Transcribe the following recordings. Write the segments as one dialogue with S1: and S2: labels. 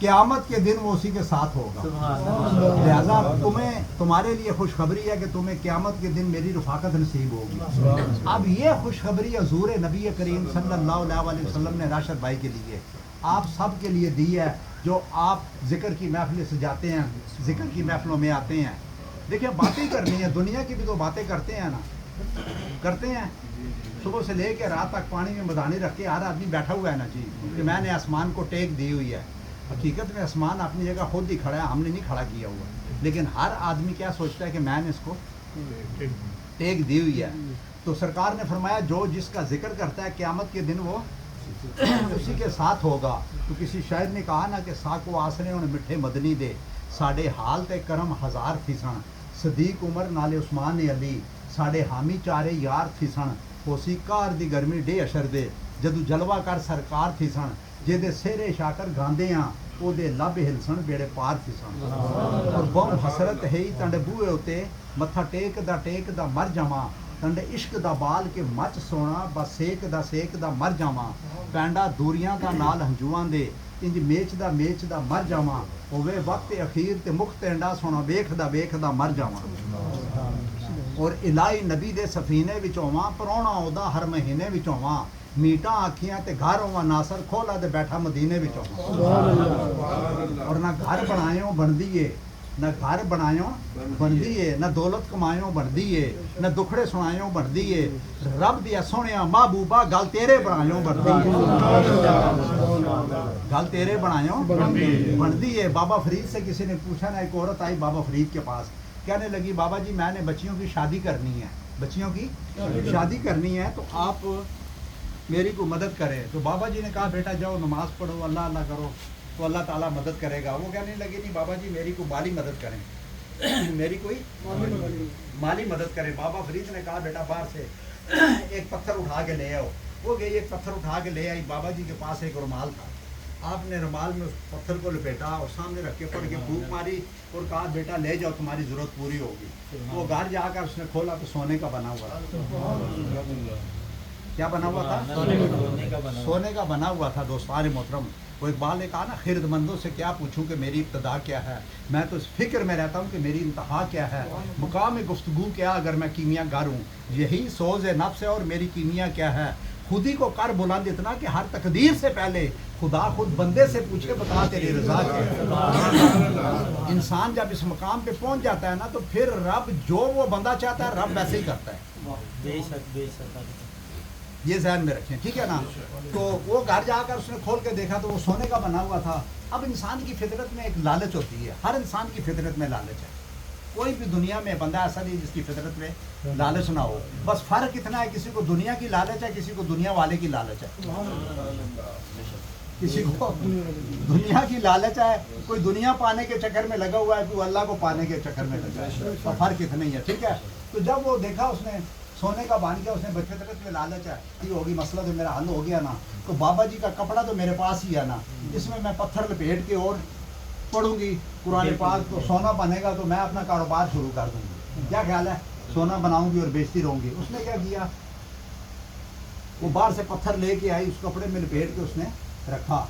S1: قیامت کے دن وہ اسی کے ساتھ ہوگا. لہذا تمہارے لیے خوشخبری ہے کہ تمہیں قیامت کے دن میری رفاقت نصیب ہوگی. اب یہ خوشخبری حضور نبی کریم صلی اللہ علیہ وسلم نے راشد بھائی کے لیے آپ سب کے لیے دی ہے جو آپ ذکر کی محفلیں سجاتے ہیں, ذکر کی محفلوں میں آتے ہیں. دیکھیں باتیں کرنی ہے, دنیا کی بھی تو باتیں کرتے ہیں نا, کرتے ہیں. صبح سے لے کے رات تک پانی میں مدانی رکھ کے ہر آدمی بیٹھا ہوا ہے نا جی کہ میں نے آسمان کو ٹیک دی ہوئی ہے. حقیقت میں آسمان اپنی جگہ خود ہی کھڑا ہے, ہم نے نہیں کھڑا کیا ہوا. لیکن ہر آدمی کیا سوچتا ہے کہ میں نے اس کو ٹیک دی ہوئی ہے. تو سرکار نے فرمایا جو جس کا ذکر کرتا ہے قیامت کے دن وہ اسی کے ساتھ ہوگا. تو کسی شاعر نے کہا نا کہ ساکو آسرے انہیں مٹھے مدنی دے ساڑھے حال تے کرم ہزار تھیسن صدیق عمر نالے عثمان علی ساڑھے حامی چارے یار تھیسن ہوسی کار دی گرمی ڈے اشر دے جدو جلوہ کر سرکار تھیسن جے دے سیرے شاکر گاندے ہاں او دے لب ہلسن بیڑے پار تھیسن. اور بم حسرت ہے ہی تنڈ بوئے ہوتے متھا ٹیک دا مر جاواں تنڈ عشق دا بال کے مچ سونا بس سیک دا مر جاواں پینڈا دوریاں دا نال ہنجواں دے انج میچ دا مر جاواں ہوے وقت اخیر تے مخ تینڈا سونا ویکھ دا مر جاواں. اور الہی نبی دے سفینے وچ ہوواں پرونا اودا ہر مہینے وچ ہوواں میٹاں آکھیاں تے گھر ہوواں ناصر کھولا تے بیٹھا مدینے وچ ہوواں. اور نہ گھر بنایوں بندی ہے نہ گھر بنایوں بندی ہے نہ دولت کمایوں بندی ہے نہ دکھڑے سنایوں بندی ہے رب دیا سونیا محبوبہ گل تیرے بنایوں بندی ہے, گل تیرے بنایوں بندی ہے. بابا فرید سے کسی نے پوچھا نا, ایک عورت آئی بابا فرید کے پاس کہنے لگی بابا جی میں نے بچیوں کی شادی کرنی ہے, بچیوں کی شادی کرنی ہے تو آپ میری کو مدد کریں. تو بابا جی نے کہا بیٹا جاؤ نماز پڑھو اللہ اللہ کرو تو اللہ تعالیٰ مدد کرے گا. وہ کہنے لگی نہیں بابا جی میری کو مالی مدد کریں, میری کوئی مالی مدد کریں. بابا فرید نے کہا بیٹا باہر سے ایک پتھر اٹھا کے لے آؤ. وہ گئی ایک پتھر اٹھا کے لے آئی. بابا جی کے پاس ایک رومال تھا, آپ نے رومال میں اس پتھر کو لپیٹا اور سامنے رکھ کے پڑھ کے پھونک ماری اور کہا بیٹا لے جاؤ تمہاری ضرورت پوری ہوگی. وہ گھر جا کر اس نے کھولا تو سونے کا بنا ہوا تھا. کیا بنا ہوا تھا؟ سونے کا بنا ہوا تھا. دوستان محترم, وہ اقبال نے کہا نا خرد مندوں سے کیا پوچھوں کہ میری ابتدا کیا ہے, میں تو اس فکر میں رہتا ہوں کہ میری انتہا کیا ہے. مقام گفتگو کیا اگر میں کیمیا گر ہوں, یہی سوز نفس ہے اور میری کیمیا کیا ہے. خود ہی کو کر بلند اتنا کہ ہر تقدیر سے پہلے خدا خود بندے سے پوچھے بتا تیری رضا کیا ہے. انسان جب اس مقام پہ پہنچ جاتا ہے نا تو پھر رب جو وہ بندہ چاہتا ہے رب ویسے ہی کرتا ہے.
S2: بے شک
S1: یہ ذہن میں رکھیں, ٹھیک ہے نا. تو وہ گھر جا کر اس نے کھول کے دیکھا تو وہ سونے کا بنا ہوا تھا. اب انسان کی فطرت میں ایک لالچ ہوتی ہے, ہر انسان کی فطرت میں لالچ ہے. کوئی بھی دنیا میں بندہ ایسا نہیں جس کی فطرت میں لالچ نہ ہو. بس فرق اتنا ہے کسی کو دنیا کی لالچ ہے, کسی کو دنیا والے کی لالچ ہے. کسی کو دنیا کی لالچ ہے, کوئی دنیا پانے کے چکر میں لگا ہوا ہے, کوئی اللہ کو پانے کے چکر میں لگا ہے. تو فرق اتنا ہی ہے, ٹھیک ہے. تو جب وہ دیکھا اس نے سونے کا بان کیا, اس نے بچے فطرت میں لالچ ہے یہ ہوگی مسئلہ تو میرا حل ہو گیا نا. تو بابا جی کا کپڑا تو میرے پاس ہی ہے نا, اس میں پتھر لپیٹ کے اور پڑھوں گی قرآن پاک تو سونا بنے گا تو میں اپنا کاروبار شروع کر دوں گی. کیا خیال ہے, سونا بناؤں گی اور بیچتی رہوں گی. اس نے کیا کیا, وہ باہر سے پتھر لے کے آئی, اس کپڑے میں لپیٹ کے اس نے رکھا.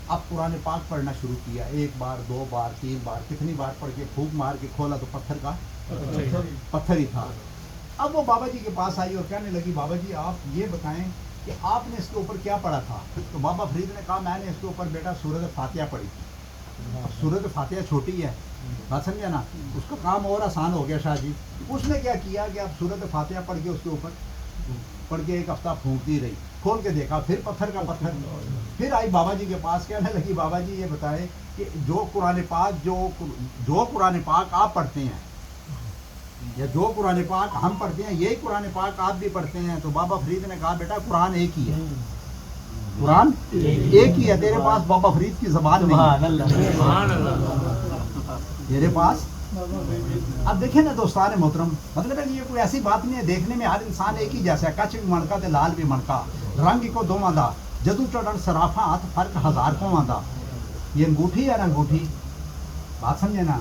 S1: اب قرآن پاک پڑھنا شروع کیا, 1 بار 2 بار 3 بار, کتنی بار پڑھ کے پھونک مار کے کھولا تو پتھر کا پتھر ہی تھا. اب وہ بابا جی کے پاس آئی اور کہنے لگی بابا جی آپ یہ بتائیں کہ آپ نے اس کے اوپر کیا پڑھا تھا. تو بابا فرید نے کہا میں نے اس کے اوپر بیٹا سورۃ فاتحہ پڑھی تھی. سورۃ فاتحہ چھوٹی ہے, بات سمجھا نا, اس کا کام اور آسان ہو گیا شاہ جی. اس نے کیا کیا کہ اب سورۃ فاتحہ پڑھ کے اس کے اوپر پڑھ کے 1 ہفتہ پھونکتی رہی. کھول کے دیکھا پھر پتھر کا پتھر. پھر آئی بابا جی کے پاس, کہنے لگی بابا جی یہ بتائیں کہ جو قرآن پاک آپ پڑھتے ہیں یا جو قرآن پاک ہم پڑھتے ہیں یہی قرآن پاک آپ بھی پڑھتے ہیں. تو بابا فرید نے کہا بیٹا قرآن ایک ہی ہے, قرآن ایک ہی ہے. تیرے پاس بابا فرید کی زبان نہیں, تیرے پاس. اب دیکھیں نا دوستان محترم, مطلب ہے یہ کوئی ایسی بات نہیں ہے, دیکھنے میں ہر انسان ایک ہی جیسا ہے. کچھ بھی منکا تے لال بھی منکا, رنگ کو دوواں دا, جدو چڑھن سرافا ہاتھ فرق 1000 کوواں دا. یہ انگوٹھی ہے نا انگوٹھی, بات سمجھے نا,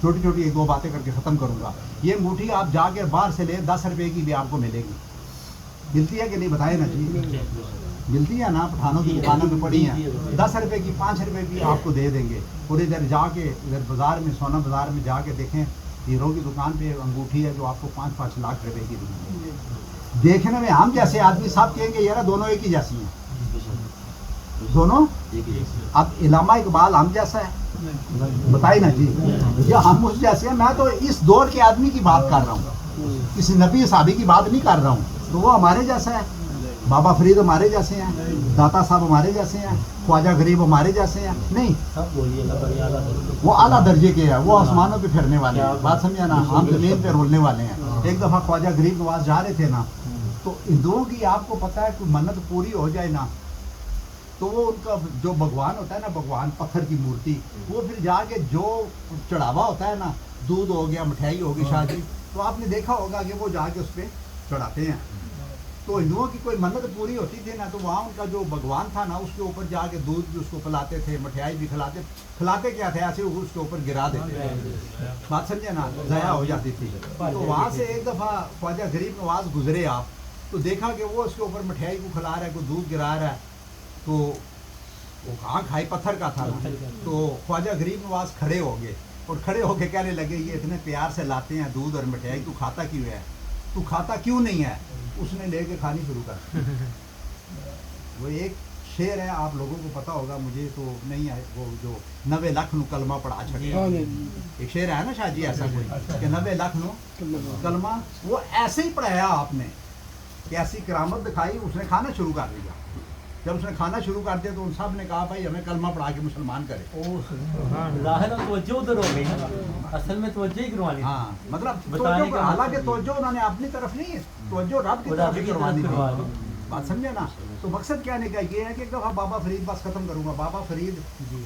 S1: چھوٹی چھوٹی 1-2 باتیں کر کے ختم کروں گا. یہ انگوٹھی آپ جا کے باہر سے لیں 10 روپے کی بھی آپ کو ملے گی, ملتی ہے کہ نہیں بتائے نا جی. ملتی ہے نا, پٹھانوں کی دکانوں میں پڑی ہیں, 10 روپے کی 5 روپے کی آپ کو دے دیں گے. اور ادھر جا کے ادھر بازار میں سونا بازار میں جا کے دیکھیں, ہیرو کی دکان پہ انگوٹھی ہے جو آپ کو 5-5 لاکھ روپے کی دیں گے. دیکھنے میں ہم جیسے آدمی صاحب کہیں گے یار دونوں ایک ہی جیسی ہیں, دونوں. اب علامہ اقبال ہم جیسا ہے, بتائیے نا جی, یا ہم اس جیسے ہیں؟ میں تو اس دور کے آدمی کی بات کر رہا ہوں, کسی نبی صحابی کی بات نہیں کر رہا ہوں. تو وہ ہمارے جیسا ہے, بابا فرید ہمارے جیسے ہیں, داتا صاحب ہمارے جیسے ہیں, خواجہ غریب ہمارے جیسے ہیں؟ نہیں, وہ اعلیٰ درجے کے ہیں, وہ آسمانوں پہ پھرنے والے ہیں. بات سمجھا نا, ہم زمین پہ رولنے والے ہیں. ایک دفعہ خواجہ غریب نواز جا رہے تھے نا, تو ہندوؤں کی آپ کو پتہ ہے کوئی منت پوری ہو جائے نا, تو وہ ان کا جو بھگوان ہوتا ہے نا, بھگوان پتھر کی مورتی, وہ پھر جا کے جو چڑھاوا ہوتا ہے نا, دودھ ہو گیا, مٹھائی ہوگی, شاہ جی, تو آپ نے دیکھا ہوگا کہ وہ جا کے اس پہ چڑھاتے ہیں. تو ہندوؤں کی کوئی منت پوری ہوتی تھی نا, تو وہاں ان کا جو بھگوان تھا نا, اس کے اوپر جا کے دودھ بھی اس کو پلاتے تھے, مٹھائی بھی کھلاتے کیا تھے, ایسے اس کے اوپر گرا دیتے تھے. بات سمجھے نا, ضائع ہو جاتی تھی. تو وہاں سے ایک دفعہ خواجہ غریب نواز گزرے آپ, تو دیکھا کہ وہ اس کے اوپر مٹھائی کو کھلا رہا ہے, کوئی دودھ گرا رہا ہے. تو وہ کہاں کھائی, پتھر کا تھا نا. تو خواجہ غریب نواز کھڑے ہو گئے اور کھڑے ہو کے کہنے لگے یہ اتنے پیار سے لاتے ہیں دودھ اور مٹھائی, تو کھاتا کیوں ہے, تو کھاتا کیوں نہیں ہے؟ اس نے لے کے کھانی شروع کر. وہ ایک شعر ہے, آپ لوگوں کو پتا ہوگا, مجھے تو نہیں ہے, وہ جو 90 لاکھ نو کلمہ پڑھا چھڑے, ایک شعر ہے نا شاہ جی ایسا کوئی کہ 90 لاکھ نو کلمہ, وہ ایسے ہی پڑھایا آپ نے, کیسی کرامت دکھائی, اس نے کھانا شروع کر دیا. جب اس نے کھانا شروع کر دیا تو ان سب نے کہا بھائی ہمیں کلمہ پڑھا کے مسلمان کرے.
S2: توجہ ادھر ہو گئی, اصل میں توجہ ہی کروانی.
S1: ہاں, مطلب حالانکہ توجہ انہوں نے اپنی طرف نہیں, توجہ رب کی طرف کروانی تھی. بات سمجھے نا. تو مقصد کہنے کا یہ ہے کہ ایک دفعہ بابا فرید, بس ختم کروں گا, بابا فرید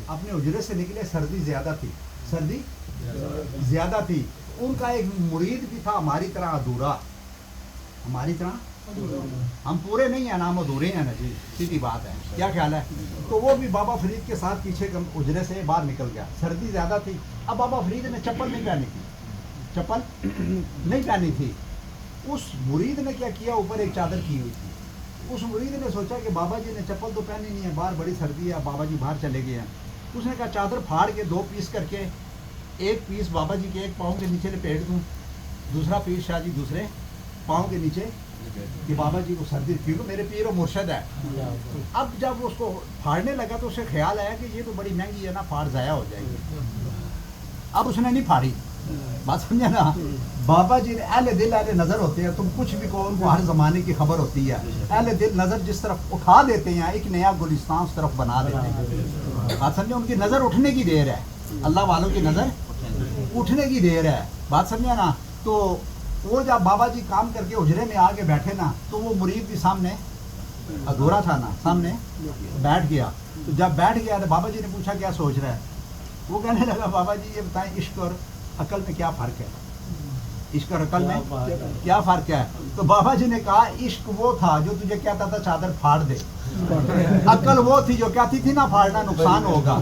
S1: اپنے حجرے سے نکلے, سردی زیادہ تھی, سردی زیادہ تھی. ان کا ایک مرید بھی تھا ہماری طرح ادھورا, ہماری طرح ہم پورے نہیں ہیں, نام ادھورے ہیں نا جی, سیدھی بات ہے. کیا خیال ہے؟ تو وہ بھی بابا فرید کے ساتھ پیچھے اجرے سے باہر نکل گیا, سردی زیادہ تھی. اب بابا فرید نے چپل نہیں پہنی تھی, چپل نہیں پہنی تھی. اس مرید نے کیا کیا, اوپر ایک چادر کی ہوئی تھی. اس مرید نے سوچا کہ بابا جی نے چپل تو پہنی نہیں ہے, باہر بڑی سردی ہے, بابا جی باہر چلے گئے ہیں. اس نے کہا چادر پھاڑ کے 2 پیس کر کے, ایک پیس بابا جی کے ایک پاؤں کے نیچے لپیٹ دوں, دوسرا پیس شاہ جی دوسرے پاؤں کے نیچے, کہ بابا جی کو سردی, کیونکہ میرے پیر و مرشد ہے. اب جب اس کو پھاڑنے لگا تو اسے خیال آیا کہ یہ تو بڑی مہنگی ہے نا, پھاڑ ضائع ہو جائے گی. اب اس نے نہیں پھاڑی. بات سمجھے نا, بابا جی اہل دل اہل نظر ہوتے ہیں, تم کچھ بھی کہو, ان کو ہر زمانے کی خبر ہوتی ہے. اہل دل نظر جس طرف اٹھا دیتے ہیں, ایک نیا گلستان اس طرف بنا دیتے ہیں. بات سمجھے, ان کی نظر اٹھنے کی دیر ہے, اللہ والوں کی نظر اٹھنے کی دیر ہے. بات سمجھے نا. تو وہ جب بابا جی کام کر کے اجرے میں آ کے بیٹھے نا, تو وہ مرید بھی سامنے ادھورا تھا نا, سامنے بیٹھ گیا. تو جب بیٹھ گیا تو بابا جی نے پوچھا کیا سوچ رہا ہے. وہ کہنے لگا بابا جی یہ بتائیں عشق اور عقل میں کیا فرق ہے, عشق اور عقل میں کیا فرق ہے. تو بابا جی نے کہا عشق وہ تھا جو تجھے کہتا تھا چادر پھاڑ دے, عقل وہ تھی جو کہتی تھی نا پھاڑنا نقصان ہوگا.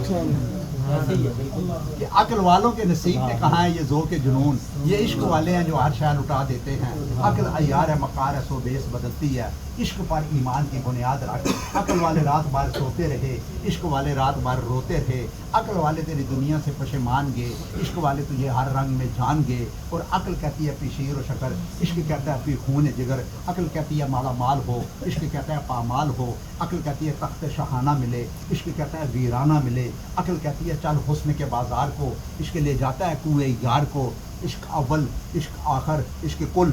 S1: کہ عقل والوں کے نصیب نے کہا ہے یہ ذوق جنون, یہ عشق والے ہیں جو ہر شے لٹا دیتے ہیں. عقل عیار ہے مکار ہے سو بیس بدلتی ہے, عشق پر ایمان کی بنیاد رکھ. عقل والے رات بھر سوتے رہے, عشق والے رات بھر روتے رہے. عقل والے تیری دنیا سے پشیمان گے, عشق والے تجھے ہر رنگ میں جان گے. اور عقل کہتی ہے پی شیر و شکر, عشق کہتا ہے پی خون جگر. عقل کہتی ہے مالا مال ہو, عشق کہتا ہے پامال ہو. عقل کہتی ہے تخت شاہانہ ملے, عشق کہتا ہے ویرانہ ملے. عقل کہتی ہے چل حسن کے بازار کو, عشق لے جاتا ہے کوئے یار کو. عشق اول, عشق آخر, عشق کل,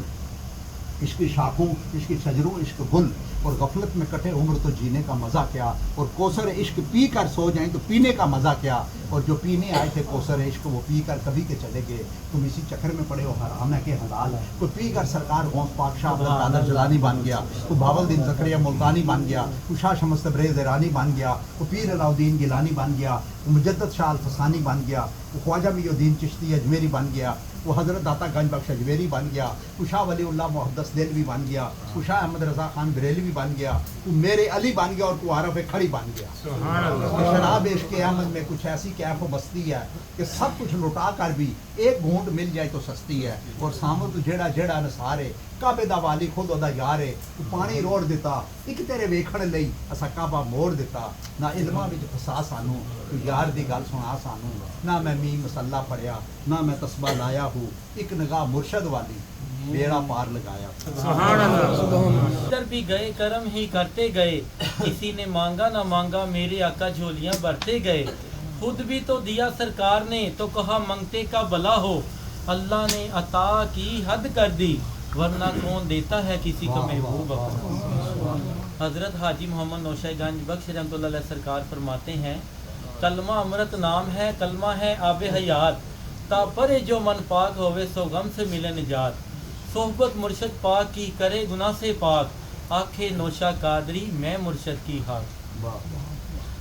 S1: عشق شاخوں, عشق شجروں, عشق گل. اور غفلت میں کٹے عمر تو جینے کا مزہ کیا, اور کوثر عشق پی کر سو جائیں تو پینے کا مزہ کیا. اور جو پینے آئے تھے کوثر عشق وہ پی کر کبھی کے چلے گئے, تم اسی چکر میں پڑے ہو حرام ہے کہ حلال. کوئی پی کر سرکار غوث پاک شاہ قادر جلانی بن گیا, کوئی بہاول دین زکریا ملتانی بن گیا, کوئی شاہ شمس تبریز ایرانی بن گیا, کوئی پیر علاء الدین گیلانی بن گیا, کوئی مجدد شاہ الفسانی بن گیا, کوئی خواجہ محی الدین چشتی اجمیری بن گیا, وہ حضرت داتا گنج بخش اجمیری بن گیا, کوئی شاہ ولی اللہ محدث دہلوی بن گیا, کوئی شاہ احمد رضا خان بریلوی بن گیا, کوئی میرے علی بن گیا, اور کوئی عارف کھڑی بن گیا. شراب عشق احمد میں کچھ ایسی کیف و مستی ہے کہ سب کچھ لٹا کر بھی ایک گھونٹ مل جائے تو سستی ہے اور سامنے تو جیڑا جیڑا نسارے کعبے دا والی خود دا یار ہے تو پانی روڑ دیتا ایک تیرے ویکھن لئی اسا کعبہ موڑ دیتا نہ علماں وچ پھسا سانو تو یار دی گل سنا سانو نہ میں میم مسلح پڑھیا نہ میں تسبیح لایا ہوں ایک نگاہ مرشد والی بیڑا پار لگایا
S3: سبحان اللہ
S4: ادھر بھی گئے کرم ہی کرتے گئے کسی نے مانگا نہ مانگا میرے آقا جھولیاں بھرتے گئے خود بھی تو دیا سرکار نے تو کہا منگتے کا بلا ہو اللہ نے عطا کی حد کر دی ورنہ کون دیتا ہے کسی کو محبوب اپنا۔ حضرت حاجی محمد نوشہ گنج بخش رحمۃ اللہ علیہ سرکار فرماتے ہیں کلمہ امرت نام ہے کلمہ ہے آب حیات تا پرے جو من پاک ہوئے سو غم سے ملے نجات صحبت مرشد پاک کی کرے گناہ سے پاک آنکھیں نوشہ قادری میں مرشد کی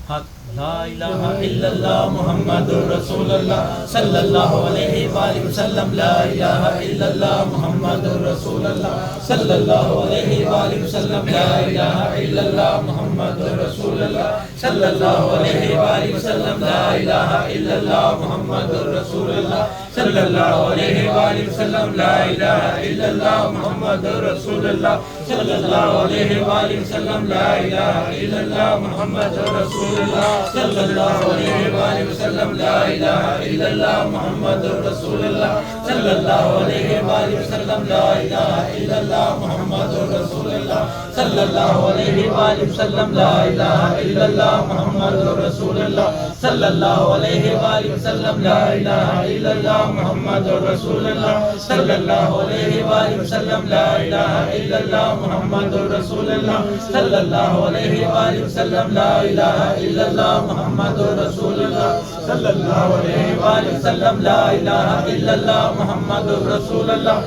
S4: حق لا الہ الا اللہ محمد رسول اللہ صلی اللہ علیہ وآلہ وسلم لا الہ الا اللہ محمد رسول اللہ صلی اللہ علیہ وآلہ وسلم لا الہ الا اللہ محمد رسول اللہ صلی اللہ علیہ وآلہ وسلم لا الہ الا اللہ محمد رسول اللہ صلی اللہ علیہ وآلہ وسلم لا الہ الا اللہ محمد رسول اللہ صلی اللہ علیہ وآلہ وسلم لا الہ الا اللہ محمد رسول اللہ صلی اللہ علیہ وآلہ وسلم لا الہ الا اللہ محمد رسول اللہ صلی اللہ علیہ وآلہ وسلم لا الہ الا اللہ محمد رسول اللہ صلی اللہ علیہ وآلہ وسلم لا الہ الا اللہ محمد رسول اللہ صلی اللہ علیہ وآلہ وسلم لا الہ الا اللہ محمد رسول اللہ صلی اللہ علیہ وآلہ وسلم لا الہ الا اللہ محمد رسول اللہ صلی اللہ علیہ وآلہ وسلم لا الہ الا اللہ محمد رسول اللہ صلی اللہ علیہ وآلہ وسلم لا الہ الا اللہ محمد رسول اللہ